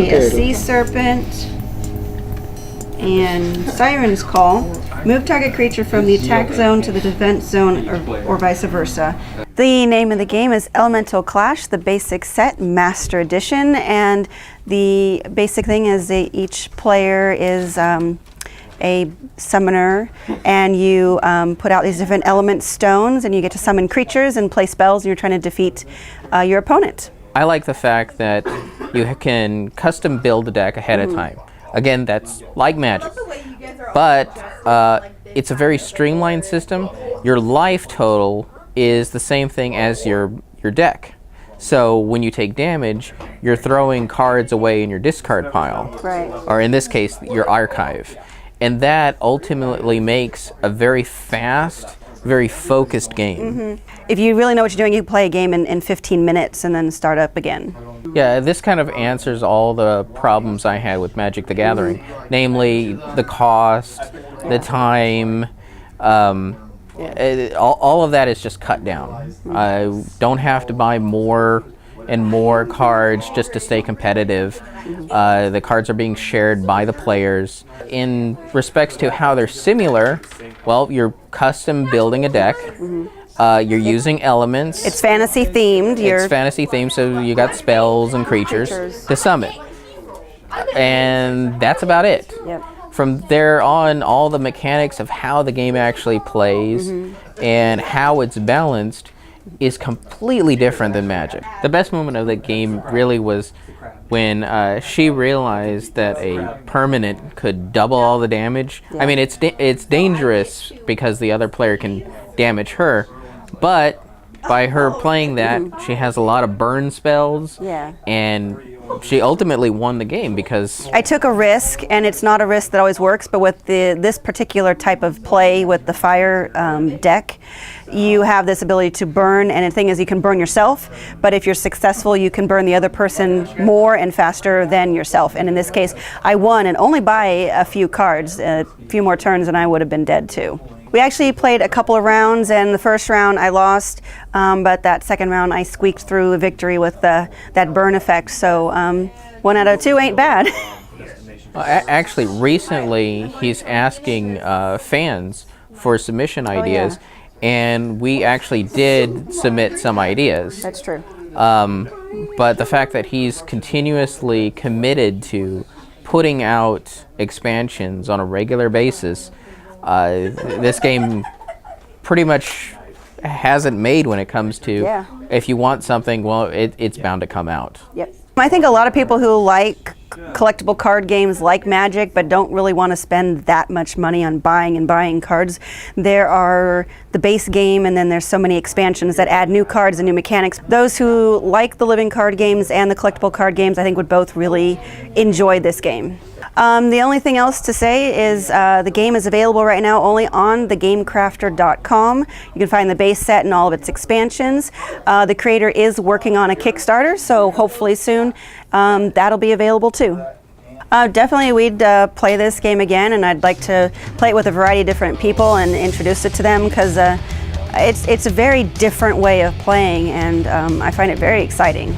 be a sea serpent and Siren's Call. Move target creature from the attack zone to the defense zone or vice versa. The name of the game is Elemental Clash, the basic set, Master Edition, and the basic thing is that each player is a summoner, and you put out these different element stones, and you get to summon creatures and play spells, and you're trying to defeat your opponent. I like the fact that you can custom build a deck ahead of time. Again, that's like Magic, but it's a very streamlined system. Your life total is the same thing as your deck. So when you take damage, you're throwing cards away in your discard pile, Right. or in this case, your archive. And that ultimately makes a very fast, very focused game. If you really know what you're doing, you can play a game in 15 minutes and then start up again. Yeah, this kind of answers all the problems I had with Magic the Gathering, namely the cost, the time, all of that is just cut down. I don't have to buy more and more cards just to stay competitive. The cards are being shared by the players. In respects to how they're similar, well, you're custom building a deck. You're using elements. It's fantasy themed. It's fantasy themed, so you got spells and creatures to summon. And that's about it. Yep. From there on, all the mechanics of how the game actually plays and how it's balanced is completely different than Magic. The best moment of the game really was when she realized that a permanent could double all the damage. I mean, it's dangerous because the other player can damage her, but by her playing that, she has a lot of burn spells, and she ultimately won the game because... I took a risk, and it's not a risk that always works, but with this particular type of play with the fire deck, you have this ability to burn, and the thing is you can burn yourself, but if you're successful, you can burn the other person more and faster than yourself. And in this case, I won, and only by a few cards, a few more turns, and I would have been dead too. We actually played a couple of rounds, and the first round I lost, but that second round I squeaked through a victory with that burn effect, so 1 out of 2 ain't bad. Actually, recently he's asking fans for submission ideas, and we actually did submit some ideas. That's true. But the fact that he's continuously committed to putting out expansions on a regular basis, this game pretty much hasn't made when it comes to if you want something, well, it's bound to come out. Yep. I think a lot of people who like collectible card games like Magic but don't really want to spend that much money on buying cards. There are the base game, and then there's so many expansions that add new cards and new mechanics. Those who like the living card games and the collectible card games, I think, would both really enjoy this game. The only thing else to say is the game is available right now only on thegamecrafter.com. You can find the base set and all of its expansions. The creator is working on a Kickstarter, so hopefully soon that'll be available too. Definitely we'd play this game again, and I'd like to play it with a variety of different people and introduce it to them, because it's a very different way of playing, and I find it very exciting.